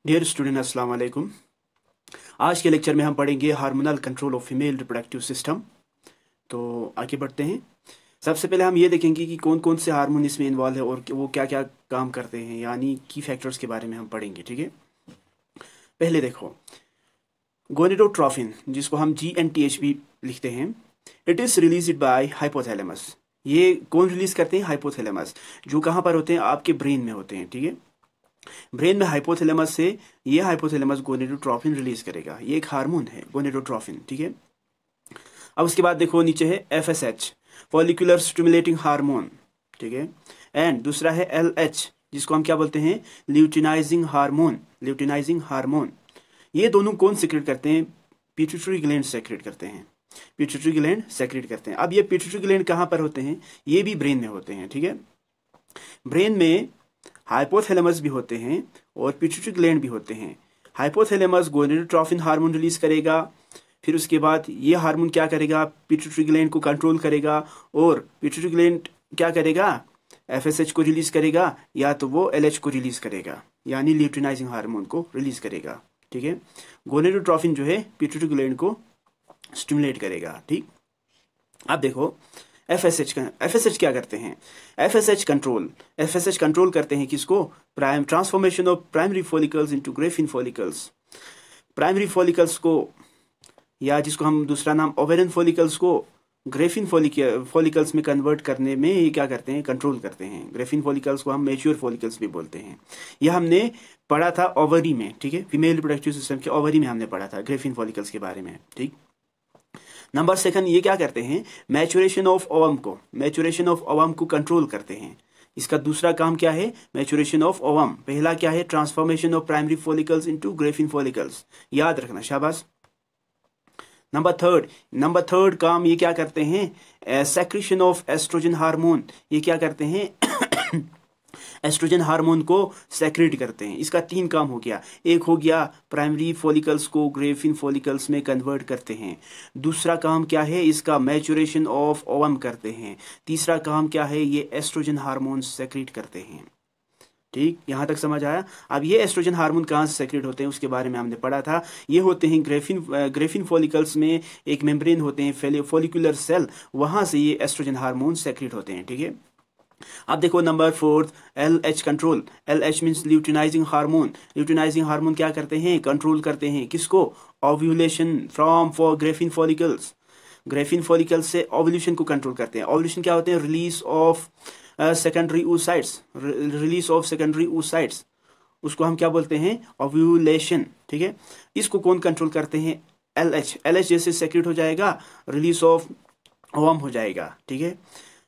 Dear student अस्सलाम वालेकुम। आज के लेक्चर में हम पढ़ेंगे hormonal control of female reproductive system. तो आगे बढ़ते हैं। सबसे पहले हम ये देखेंगे कि कौन कौन से हार्मोन इसमें इन्वॉल्व है और वो क्या क्या काम करते हैं, यानी की फैक्टर्स के बारे में हम पढ़ेंगे। ठीक है, पहले देखो गोनेडोट्रोफिन, जिसको हम GnTH भी लिखते हैं। It is released by hypothalamus. ये कौन रिलीज करते हैं? हाइपोथैलेमस, जो कहाँ पर होते हैं? आपके ब्रेन में होते हैं। ठीक है, ब्रेन में हाइपोथैलेमस से ये हाइपोथैलेमस गोनेडोट्रोफिन रिलीज करेगा। ये एक हार्मोन है गोनेडोट्रोफिन। ठीक है, अब उसके बाद देखो नीचे है FSH, फॉलिकुलर स्टिमुलेटिंग हार्मोन। ठीक है, एंड दूसरा है LH, जिसको हम क्या बोलते हैं? Luteinizing hormone. ल्यूटिनाइजिंग हार्मोन ये दोनों कौन सेक्रेट करते हैं? पिट्यूटरी ग्लैंड सेक्रेट करते हैं। पिट्यूटरी ग्लैंड सेक्रेट करते हैं। अब ये पिट्यूटरी ग्लैंड कहाँ पर होते हैं? ये भी ब्रेन में होते हैं। ठीक है, ब्रेन में हाइपोथैलेमस भी होते हैं और पिट्यूटरी ग्लैंड भी होते हैं। हाइपोथैलेमस गोनेडोट्रोफिन हार्मोन रिलीज करेगा, फिर उसके बाद ये हार्मोन क्या करेगा? पिट्यूटरी ग्लैंड को कंट्रोल करेगा, और पिट्यूटरी ग्लैंड क्या करेगा? FSH को रिलीज करेगा, या तो वो LH को रिलीज करेगा, यानी ल्यूटिनाइजिंग हार्मोन को रिलीज करेगा। ठीक है, गोनेडोट्रोफिन जो है पिट्यूटरी ग्लैंड को स्टिमुलेट करेगा। ठीक, अब देखो FSH क्या करते हैं? FSH कंट्रोल करते हैं किसको? Transformation of primary follicles into Graafian follicles. Primary follicles को, या जिसको हम दूसरा नाम ओवेरियन फॉलिकल्स को, ग्रेफिन फॉलिकल्स में कन्वर्ट करने में ये क्या करते हैं? कंट्रोल करते हैं। ग्रेफिन फॉलिकल्स को हम मैच्योर फॉलिकल्स भी बोलते हैं। यह हमने पढ़ा था ओवरी में। ठीक है, फीमेल रिप्रोडक्टिव सिस्टम के ओवरी में हमने पढ़ा था ग्रेफिन फॉलिकल्स के बारे में। ठीक, नंबर सेकंड, ये क्या करते हैं? मैचुरेशन ऑफ ओवम को कंट्रोल करते हैं। इसका दूसरा काम क्या है? Maturation of ovum. पहला क्या है? Transformation of primary follicles into Graafian follicles. याद रखना, शाबाश। नंबर थर्ड काम ये क्या करते हैं? Secretion of oestrogen hormone. ये क्या करते हैं? एस्ट्रोजन हार्मोन को सेक्रेट करते हैं। इसका 3 काम हो गया। एक हो गया प्राइमरी फॉलिकल्स को ग्रेफिन फॉलिकल्स में कन्वर्ट करते हैं। दूसरा काम क्या है इसका? मैचुरेशन ऑफ ओवम करते हैं। तीसरा काम क्या है? ये एस्ट्रोजन हार्मोन सेक्रेट करते हैं। ठीक, यहां तक समझ आया? अब ये एस्ट्रोजन हार्मोन कहाँ से सेक्रेट होते हैं उसके बारे में हमने पढ़ा था। ये होते हैं ग्रेफिन फॉलिकल्स में एक मेम्ब्रेन होते हैं, फॉलिकुलर सेल, वहां से ये एस्ट्रोजन हार्मोन सेक्रेट होते हैं। ठीक है, अब देखो number 4, LH control. LH means luteinizing hormone. Luteinizing hormone क्या करते हैं? कंट्रोल करते हैं किसको? Ovulation from for Graafian follicles. Graafian follicles से ओव्यूलेशन को कंट्रोल करते हैं। ओव्यूलेशन क्या होते हैं? Release of secondary oocytes। उसको हम क्या बोलते हैं? ओव्यूलेशन। ठीक है, इसको कौन कंट्रोल करते हैं? LH जैसे सेक्रेट हो जाएगा, रिलीज ऑफ ओवम हो जाएगा। ठीक है,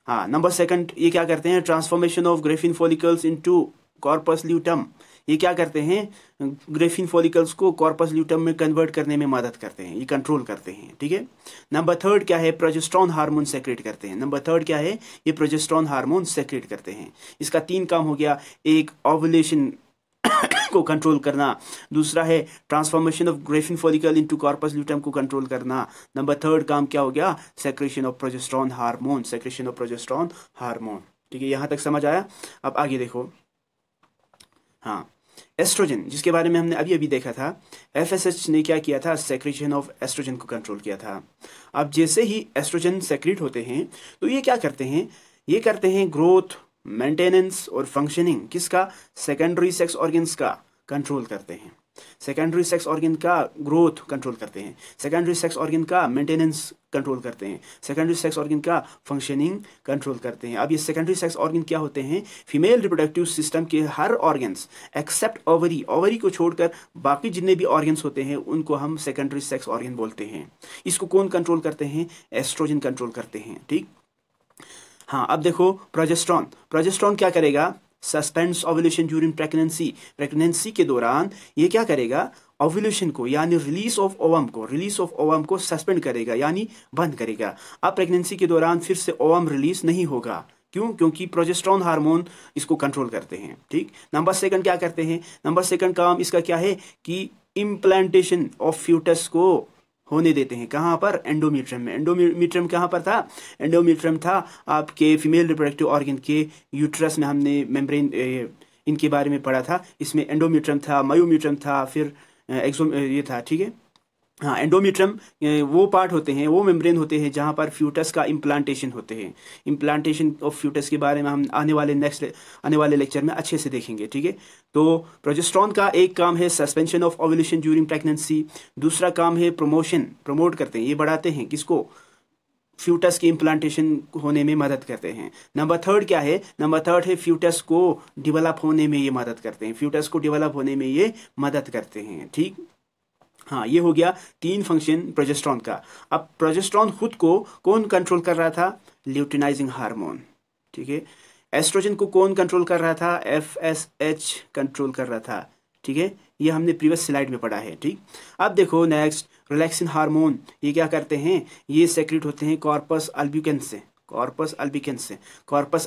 हाँ। नंबर सेकंड, ये क्या करते हैं? Transformation of Graafian follicles into corpus luteum. ये क्या करते हैं? ग्रेफिन फॉलिकल्स को कॉर्पस ल्यूटम में कन्वर्ट करने में मदद करते हैं, ये कंट्रोल करते हैं। ठीक है, नंबर थर्ड क्या है? प्रोजेस्टेरोन हार्मोन सेक्रेट करते हैं। नंबर थर्ड क्या है? ये प्रोजेस्टेरोन हार्मोन सेक्रेट करते हैं। इसका 3 काम हो गया। एक, ओव्यूलेशन को कंट्रोल करना। दूसरा है transformation of Graafian follicle into corpus luteum को कंट्रोल करना। नंबर थर्ड काम क्या हो गया? Secretion of progesterone hormone. ठीक है, यहां तक समझ आया? अब आगे देखो। हाँ, एस्ट्रोजन, जिसके बारे में हमने अभी देखा था। FSH ने क्या किया था? सेक्रेशन ऑफ एस्ट्रोजन को कंट्रोल किया था। अब जैसे ही एस्ट्रोजन सेक्रेट होते हैं तो ये क्या करते हैं? ये करते हैं ग्रोथ, मेंटेनेंस और फंक्शनिंग किसका? सेकेंडरी सेक्स ऑर्गन्स का कंट्रोल करते हैं। सेकेंडरी सेक्स ऑर्गन का ग्रोथ कंट्रोल करते हैं, सेकेंडरी सेक्स ऑर्गन का मेंटेनेंस कंट्रोल करते हैं, सेकेंडरी सेक्स ऑर्गन का फंक्शनिंग कंट्रोल करते हैं। अब ये सेकेंडरी सेक्स ऑर्गन क्या होते हैं? फीमेल रिप्रोडक्टिव सिस्टम के हर ऑर्गन्स एक्सेप्ट ओवरी को छोड़कर बाकी जितने भी ऑर्गन्स होते हैं उनको हम सेकेंडरी सेक्स ऑर्गन बोलते हैं। इसको कौन कंट्रोल करते हैं? एस्ट्रोजन कंट्रोल करते हैं। ठीक, हाँ। अब देखो प्रोजेस्टेरोन क्या करेगा? सस्पेंड्स ओव्यूलेशन ड्यूरिंग प्रेगनेंसी के दौरान ये क्या करेगा? ओव्यूलेशन को, यानी रिलीज ऑफ ओवम को सस्पेंड करेगा, यानी बंद करेगा। अब प्रेगनेंसी के दौरान फिर से ओवम रिलीज नहीं होगा। क्यों? क्योंकि प्रोजेस्टेरोन हार्मोन इसको कंट्रोल करते हैं। ठीक, नंबर सेकंड क्या करते हैं? नंबर सेकंड काम इसका क्या है कि इम्प्लांटेशन ऑफ फ्यूटस को होने देते हैं। कहाँ पर? एंडोमीट्रियम में। एंडोमीट्रियम कहाँ पर था? एंडोमीट्रियम था आपके फीमेल रिप्रोडक्टिव ऑर्गन के यूट्रस में। हमने मेम्ब्रेन इनके बारे में पढ़ा था। इसमें एंडोमेट्रियम था, मायोमेट्रियम था, फिर ये था, ठीक है। हाँ, एंडोमेट्रियम वो पार्ट होते हैं, वो मेम्ब्रेन होते हैं जहाँ पर फ्यूटस का इम्प्लांटेशन होते हैं। इम्प्लांटेशन ऑफ फ्यूटस के बारे में हम आने वाले लेक्चर में अच्छे से देखेंगे, ठीक है। तो प्रोजेस्टेरॉन का एक काम है suspension of ovulation during pregnancy, दूसरा काम है प्रमोट करते हैं, ये बढ़ाते हैं किसको, फ्यूटस के इम्प्लांटेशन होने में मदद करते हैं। नंबर थर्ड क्या है, नंबर थर्ड है फ्यूटस को डेवलप होने में ये मदद करते हैं, फ्यूटस को डेवलप होने में ये मदद करते हैं, ठीक। हाँ, ये हो गया 3 फंक्शन प्रोजेस्टेरॉन का। अब प्रोजेस्टेरॉन खुद को कौन कंट्रोल कर रहा था, ल्यूटिनाइजिंग हार्मोन, ठीक है। एस्ट्रोजन को कौन कंट्रोल कर रहा था, FSH कंट्रोल कर रहा था, ठीक है। ये हमने प्रीवियस स्लाइड में पढ़ा है, ठीक। अब देखो नेक्स्ट, रिलैक्सिन हार्मोन, ये क्या करते हैं, ये सेक्रेट होते हैं कॉर्पस अल्बिकेंस से। कॉर्पस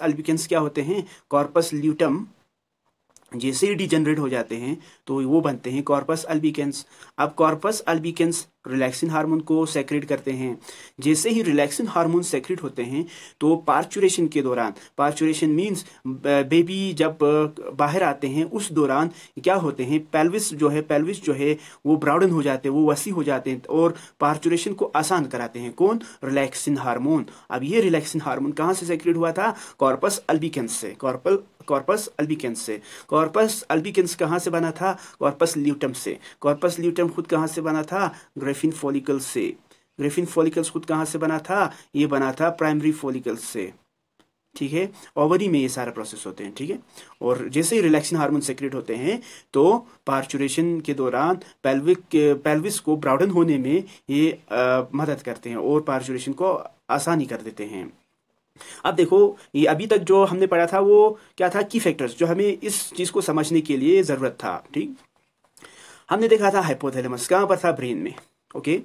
अल्बिकेंस क्या होते हैं, कॉर्पस ल्यूटम जैसे ही डिजेनरेट हो जाते हैं तो वो बनते हैं कॉर्पस अल्बिकेंस। अब कॉर्पस अल्बिकेंस रिलैक्सिन हार्मोन को सेक्रेट करते हैं। जैसे ही रिलैक्सिन हार्मोन सेक्रेट होते हैं तो पार्चुरेशन के दौरान, पार्चुरेशन मींस बेबी जब बाहर आते हैं उस दौरान क्या होते हैं, पेल्विस जो है वो ब्राउडन हो जाते हैं, वो वसी हो जाते हैं और पार्चुरेशन को आसान कराते हैं कौन, रिलैक्सिन हार्मोन। अब ये रिलैक्सिन हार्मोन कहाँ से सेक्रेट हुआ था, कॉर्पस अल्बिकेंस से। कॉर्पस अल्बिकेंस कहाँ से बना था, कॉर्पस ल्यूटम से। कॉर्पस ल्यूटम खुद कहाँ से बना था, ग्रेफिन फॉलिकल से। ग्रेफिन फॉलिकल्स खुद कहाँ से बना था, ये बना था प्राइमरी फॉलिकल्स से, ठीक है। ओवरी में ये सारा प्रोसेस होते हैं, ठीक है। और जैसे ही रिलैक्सिन हार्मोन सेक्रेट होते हैं तो पार्चुरेशन के दौरान पेल्विस को ब्राउडन होने में ये मदद करते हैं और पार्चुरेशन को आसानी कर देते हैं। अब देखो, ये अभी तक जो हमने पढ़ा था वो क्या था, की फैक्टर्स, जो हमें इस चीज को समझने के लिए जरूरत था, ठीक। हमने देखा था हाइपोथैलेमस कहाँ पर था, ब्रेन में, ओके।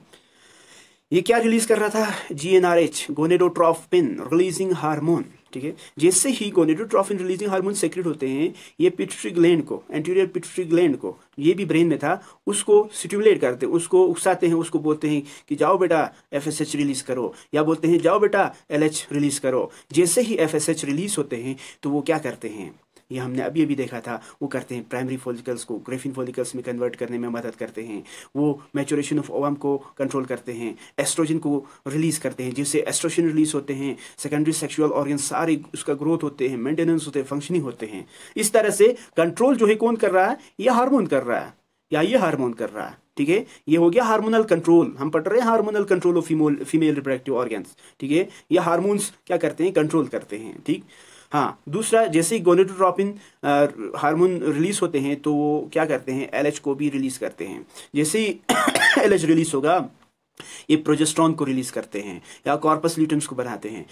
ये क्या रिलीज कर रहा था, GnRH, गोनेडोट्रोपिन रिलीजिंग हार्मोन, ठीक है। जैसे ही गोनेडोट्रोपिन रिलीजिंग हार्मोन सेक्रेट होते हैं, ये पिट्यूटरी ग्लैंड को, एंटीरियर पिट्यूटरी ग्लैंड को, ये भी ब्रेन में था, उसको स्टिमुलेट करते हैं, उसको उकसाते हैं, उसको बोलते हैं कि जाओ बेटा FSH रिलीज करो, या बोलते हैं जाओ बेटा LH रिलीज करो। जैसे ही FSH रिलीज होते हैं तो वो क्या करते हैं, ये हमने अभी देखा था, वो करते हैं प्राइमरी फॉलिकल्स को ग्रेफिन फॉलिकल्स में कन्वर्ट करने में मदद करते हैं, वो मैच्योरेशन ऑफ ओवम को कंट्रोल करते हैं, एस्ट्रोजन को रिलीज करते हैं। जिससे एस्ट्रोजन रिलीज होते हैं, सेकेंडरी सेक्सुअल ऑर्गन सारे उसका ग्रोथ होते हैं, मेंटेनेंस होते हैं, फंक्शनिंग होते हैं। इस तरह से कंट्रोल जो है कौन कर रहा है, ये हार्मोन कर रहा है या ये हार्मोन कर रहा है, ठीक है। ये हो गया हार्मोनल कंट्रोल, हम पढ़ रहे हैं hormonal control of female reproductive organs, ठीक है। ये हार्मोन्स क्या करते हैं, कंट्रोल करते हैं, ठीक। हाँ, दूसरा, जैसे ही गोनेडोट्रोपिन हार्मोन रिलीज होते हैं तो वो क्या करते हैं, LH को भी रिलीज करते हैं। जैसे ही LH रिलीज होगा ये प्रोजेस्टेरॉन को रिलीज करते हैं या कॉर्पस ल्यूटम्स को बनाते हैं।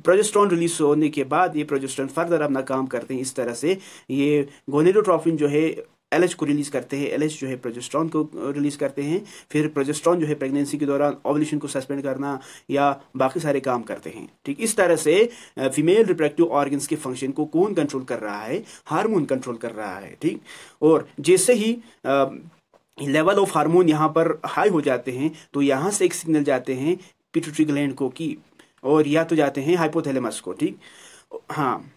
प्रोजेस्टेरॉन रिलीज होने के बाद ये प्रोजेस्टेरॉन फर्दर अपना काम करते हैं। इस तरह से ये गोनेडोट्रोपिन जो है LH को रिलीज करते हैं, LH जो है प्रोजेस्टेरॉन को रिलीज करते हैं। फिर प्रोजेस्टेरॉन जो है प्रेगनेंसी के दौरान ओव्यूलेशन को सस्पेंड करना या बाकी सारे काम करते हैं, ठीक। इस तरह से फीमेल रिप्रोडक्टिव ऑर्गन्स के फंक्शन को कौन कंट्रोल कर रहा है, हार्मोन कंट्रोल कर रहा है, ठीक। और जैसे ही लेवल ऑफ हार्मोन यहाँ पर हाई हो जाते हैं तो यहाँ से एक सिग्नल जाते हैं पिट्यूटरी ग्लैंड को की, और या तो जाते हैं हाइपोथैलेमस को, ठीक। हाँ,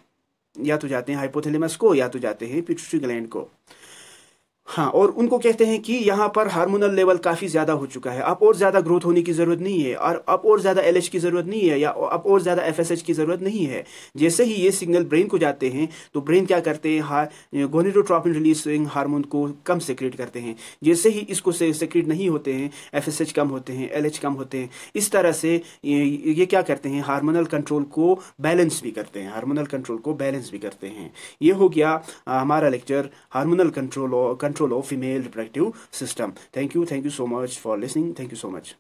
या तो जाते हैं हाइपोथैलेमस को या तो जाते हैं पिट्यूटरी ग्लैंड को। हाँ, और उनको कहते हैं कि यहाँ पर हार्मोनल लेवल काफ़ी ज़्यादा हो चुका है, अब और ज़्यादा ग्रोथ होने की ज़रूरत नहीं है, और अब और ज़्यादा LH की ज़रूरत नहीं है, या अब और ज़्यादा FSH की ज़रूरत नहीं है। जैसे ही ये सिग्नल ब्रेन को जाते हैं तो ब्रेन क्या करते हैं, गोनेडोट्रोपिन रिलीजिंग हार्मोन को कम सेक्रेट करते हैं। जैसे ही इसको सेक्रेट नहीं होते हैं, FSH कम होते हैं, LH कम होते हैं। इस तरह से ये क्या करते हैं, हार्मोनल कंट्रोल को बैलेंस भी करते हैं, हार्मोनल कंट्रोल को बैलेंस भी करते हैं। ये हो गया हमारा lecture, hormonal control of female reproductive system. Thank you so much for listening. Thank you so much.